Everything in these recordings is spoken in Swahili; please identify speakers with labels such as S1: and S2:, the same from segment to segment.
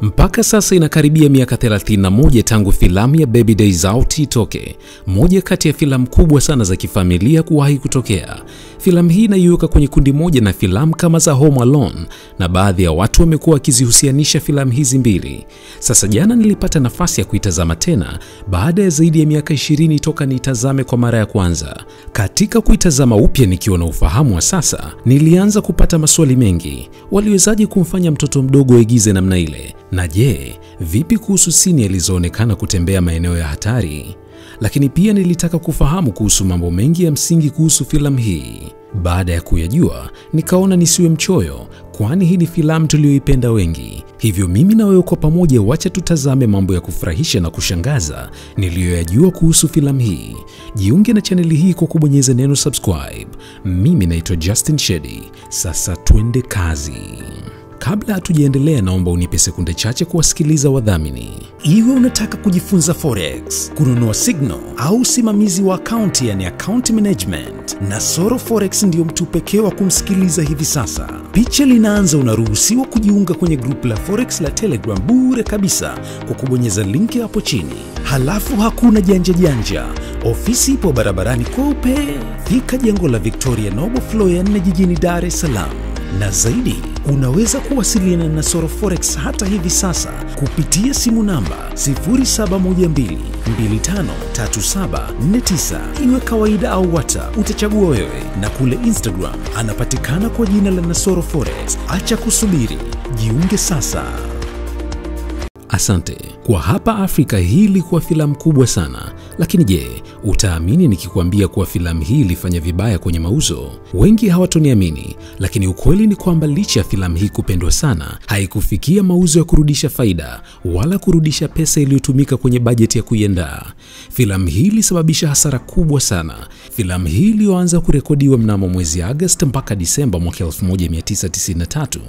S1: Mpaka sasa inakaribia miaka 31 tangu filamu ya Baby Days Out itoke, moja kati ya filamu kubwa sana za kifamilia kuwahi kutokea. Filamu hii inaiweka kwenye kundi moja na filamu kama za Home Alone, na baadhi ya watu wamekuwa wakizihusianisha filamu hizi mbili. Sasa jana nilipata nafasi ya kuitazama tena baada ya zaidi ya miaka 20 toka niitazame kwa mara ya kwanza. Katika kuitazama upya nikiwa na ufahamu wa sasa, nilianza kupata maswali mengi. Waliwezaje kumfanya mtoto mdogo aigize namna ile? Na je, vipi kuhusu sini alizoonekana kutembea maeneo ya hatari? Lakini pia nilitaka kufahamu kuhusu mambo mengi ya msingi kuhusu filamu hii. Baada ya kuyajua, nikaona nisiwe mchoyo, kwani hii ni filamu tuliyoipenda wengi. Hivyo mimi na wewe kwa pamoja wacha tutazame mambo ya kufurahisha na kushangaza niliyoyajua kuhusu filamu hii. Jiunge na chaneli hii kwa kubonyeza neno subscribe. Mimi naitwa Justin Shedi. Sasa twende kazi. Kabla hatujaendelea, naomba unipe sekunde chache kuwasikiliza wadhamini.
S2: Iwe unataka kujifunza forex, kununua signal au usimamizi wa akaunti, yani account management, Nasoro Forex ndio mtu pekee wa kumsikiliza hivi sasa. Picha linaanza, unaruhusiwa kujiunga kwenye group la forex la Telegram bure kabisa kwa kubonyeza linki hapo chini. Halafu hakuna janja janja. Ofisi ipo barabarani kweupe. Fika jengo la Victoria Noble Floor ya 4 jijini Dar es Salaam. Na zaidi, unaweza kuwasiliana na Nasoro Forex hata hivi sasa kupitia simu namba 0712253749, iwe kawaida au WhatsApp, utachagua wewe. Na kule Instagram anapatikana kwa jina la Nasoro Forex. Acha kusubiri, jiunge sasa.
S1: Asante. Kwa hapa Afrika hii ilikuwa filamu kubwa sana. Lakini je, utaamini nikikwambia kuwa filamu hii ilifanya vibaya kwenye mauzo? Wengi hawatoniamini, lakini ukweli ni kwamba licha ya filamu hii kupendwa sana, haikufikia mauzo ya kurudisha faida wala kurudisha pesa iliyotumika kwenye bajeti ya kuiandaa. Filamu hii ilisababisha hasara kubwa sana. Filamu hii iliyoanza kurekodiwa mnamo mwezi Agosti mpaka Disemba mwaka 1993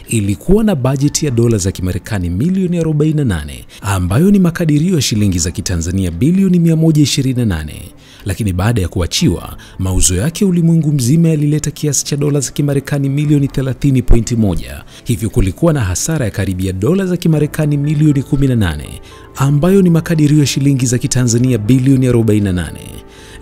S1: ilikuwa na bajeti ya dola za Kimarekani milioni 48, ambayo ni makadirio ya shilingi za Kitanzania bilioni 128. Lakini baada ya kuachiwa, mauzo yake ulimwengu mzima yalileta kiasi cha dola za Kimarekani milioni 30.1. Hivyo kulikuwa na hasara ya karibia dola za Kimarekani milioni 18, ambayo ni makadirio ya shilingi za Kitanzania bilioni 48.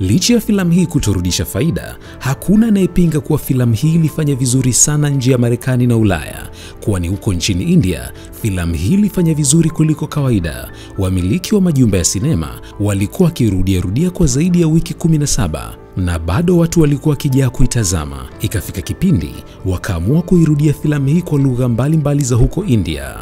S1: Licha ya filamu hii kutorudisha faida, hakuna anayepinga kuwa filamu hii ilifanya vizuri sana nje ya Marekani na Ulaya, kwani huko nchini India filamu hii ilifanya vizuri kuliko kawaida. Wamiliki wa majumba ya sinema walikuwa wakirudia kwa zaidi ya wiki 17 na bado watu walikuwa wakijaa kuitazama. Ikafika kipindi wakaamua kuirudia filamu hii kwa lugha mbalimbali za huko India.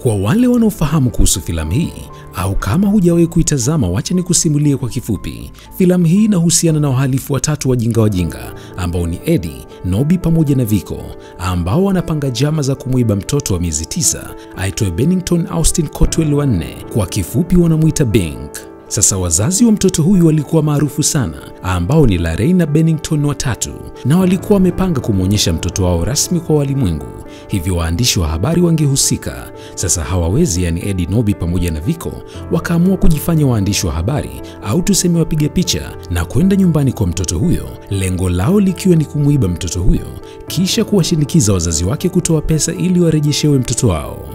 S1: Kwa wale wanaofahamu kuhusu filamu hii au kama hujawahi kuitazama, wacha nikusimulie kwa kifupi. Filamu hii inahusiana na wahalifu watatu wajinga ambao ni Eddie, Nobby pamoja na Vico, ambao wanapanga njama za kumuiba mtoto wa miezi 9 aitwaye Bennington Austin Cotwell IV, kwa kifupi wanamuita Bink. Sasa wazazi wa mtoto huyu walikuwa maarufu sana, ambao ni Lorraine na Bennington watatu, na walikuwa wamepanga kumwonyesha mtoto wao rasmi kwa walimwengu. Hivyo waandishi wa habari wangehusika. Sasa hawawezi, yani Eddie, Nobby pamoja na Vico, wakaamua kujifanya waandishi wa habari au tuseme wapiga picha na kwenda nyumbani kwa mtoto huyo, lengo lao likiwa ni kumuiba mtoto huyo kisha kuwashinikiza wazazi wake kutoa pesa ili warejeshewe mtoto wao.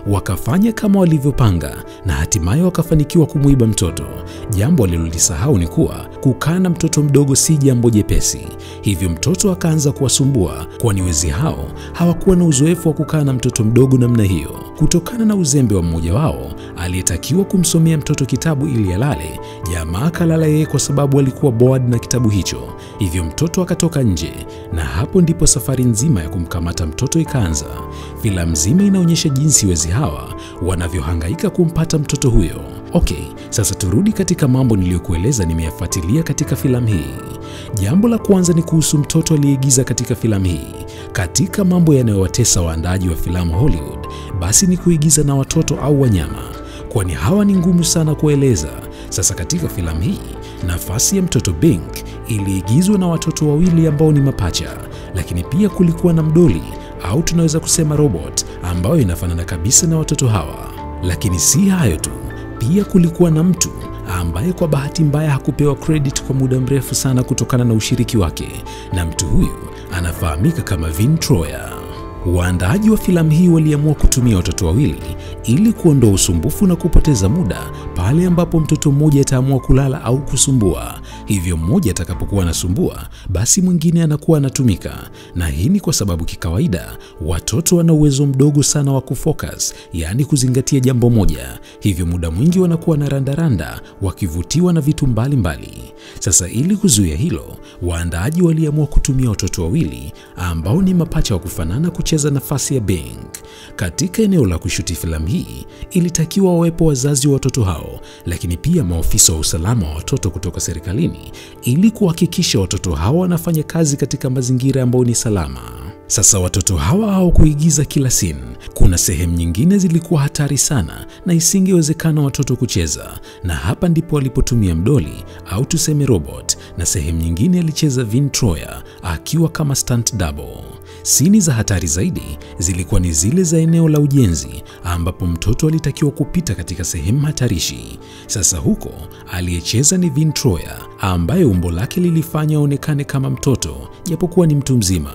S1: Wakafanya kama walivyopanga na hatimaye wakafanikiwa kumuiba mtoto. Jambo walilolisahau ni kuwa kukaa na mtoto mdogo si jambo jepesi. Hivyo mtoto akaanza kuwasumbua, kwani wezi hao hawakuwa na uzoefu wa kukaa na mtoto mdogo namna hiyo. Kutokana na uzembe wa mmoja wao aliyetakiwa kumsomea mtoto kitabu ili alale, jamaa akalala yeye kwa sababu alikuwa bored na kitabu hicho. Hivyo mtoto akatoka nje, na hapo ndipo safari nzima ya kumkamata mtoto ikaanza. Filamu nzima inaonyesha jinsi wezi hawa wanavyohangaika kumpata mtoto huyo. Okay, sasa turudi katika mambo niliyokueleza nimeyafuatilia katika filamu hii. Jambo la kwanza ni kuhusu mtoto aliyeigiza katika filamu hii. Katika mambo yanayowatesa waandaaji wa filamu Hollywood, basi ni kuigiza na watoto au wanyama, kwani hawa ni ngumu sana kueleza. Sasa katika filamu hii, nafasi ya mtoto Bink iliigizwa na watoto wawili ambao ni mapacha, lakini pia kulikuwa na mdoli au tunaweza kusema robot ambayo inafanana kabisa na watoto hawa. Lakini si hayo tu, pia kulikuwa na mtu ambaye kwa bahati mbaya hakupewa credit kwa muda mrefu sana kutokana na ushiriki wake, na mtu huyu anafahamika kama Vin Troyer. Waandaaji wa filamu hii waliamua kutumia watoto wawili ili kuondoa usumbufu na kupoteza muda pale ambapo mtoto mmoja ataamua kulala au kusumbua. Hivyo mmoja atakapokuwa anasumbua, basi mwingine anakuwa anatumika. Na hii ni kwa sababu kikawaida watoto wana uwezo mdogo sana wa kufocus, yaani kuzingatia jambo moja. Hivyo muda mwingi wanakuwa na randaranda wakivutiwa na vitu mbalimbali. Sasa ili kuzuia hilo, waandaaji waliamua kutumia watoto wawili ambao ni mapacha wa kufanana kucheza nafasi ya Bing. Katika eneo la kushuti filamu hii, ilitakiwa wawepo wazazi wa watoto hao, lakini pia maofisa wa usalama wa watoto kutoka serikalini ili kuhakikisha watoto hao wanafanya kazi katika mazingira ambayo ni salama. Sasa watoto hawa hawakuigiza kila scene. Kuna sehemu nyingine zilikuwa hatari sana na isingewezekana watoto kucheza, na hapa ndipo walipotumia mdoli au tuseme robot, na sehemu nyingine alicheza Vin Troyer akiwa kama stunt double. Sini za hatari zaidi zilikuwa ni zile za eneo la ujenzi ambapo mtoto alitakiwa kupita katika sehemu hatarishi. Sasa huko aliyecheza ni Vin Troyer ambaye umbo lake lilifanya aonekane kama mtoto japokuwa ni mtu mzima.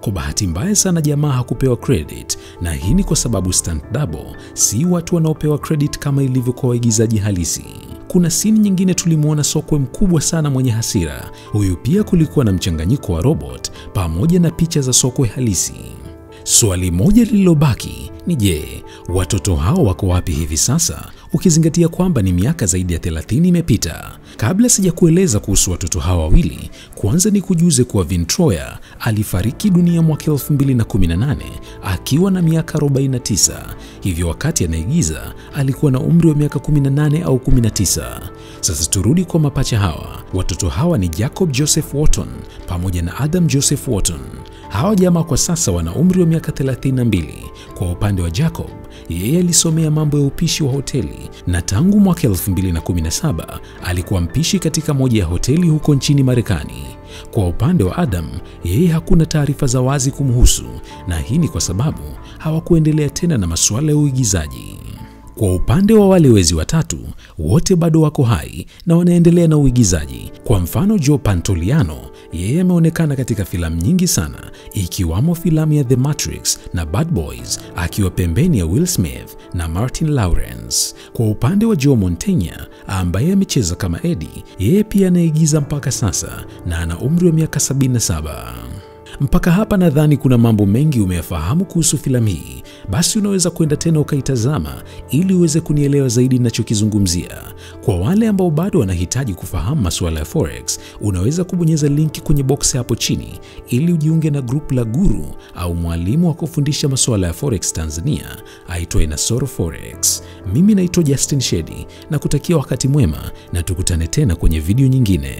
S1: Kwa bahati mbaya sana jamaa hakupewa credit, na hii ni kwa sababu stunt double si watu wanaopewa credit kama ilivyo kwa waigizaji halisi. Kuna scene nyingine tulimuona sokwe mkubwa sana mwenye hasira. Huyu pia kulikuwa na mchanganyiko wa robot pamoja na picha za sokwe halisi. Swali moja lililobaki ni je, watoto hao wako wapi hivi sasa, ukizingatia kwamba ni miaka zaidi ya 30 imepita? Kabla sijakueleza kuhusu watoto hawa wawili, kwanza ni kujuze kuwa Vin Troyer alifariki dunia mwaka 2018 akiwa na miaka 49. Hivyo wakati anaigiza alikuwa na umri wa miaka 18 au 19. Sasa turudi kwa mapacha hawa. Watoto hawa ni Jacob Joseph Wharton pamoja na Adam Joseph Wharton. Hawa jamaa kwa sasa wana umri wa miaka 32. Kwa upande wa Jacob, yeye alisomea mambo ya upishi wa hoteli na tangu mwaka 2017 alikuwa mpishi katika moja ya hoteli huko nchini Marekani. Kwa upande wa Adam, yeye hakuna taarifa za wazi kumhusu, na hii ni kwa sababu hawakuendelea tena na masuala ya uigizaji. Kwa upande wa wale wezi watatu, wote bado wako hai na wanaendelea na uigizaji. Kwa mfano Joe Pantoliano, yeye ameonekana katika filamu nyingi sana, ikiwamo filamu ya The Matrix na Bad Boys, akiwa pembeni ya Will Smith na Martin Lawrence. Kwa upande wa Joe Montana, ambaye amecheza kama Eddie, yeye pia anaigiza mpaka sasa na ana umri wa miaka 77. Mpaka hapa nadhani kuna mambo mengi umeyafahamu kuhusu filamu hii. Basi unaweza kwenda tena ukaitazama ili uweze kunielewa zaidi ninachokizungumzia. Kwa wale ambao bado wanahitaji kufahamu masuala ya Forex, unaweza kubonyeza linki kwenye box hapo chini ili ujiunge na group la guru au mwalimu wa kufundisha masuala ya Forex Tanzania aitwaye Nasoro Forex. Mimi naitwa Justin Shedi na kutakia wakati mwema, na tukutane tena kwenye video nyingine.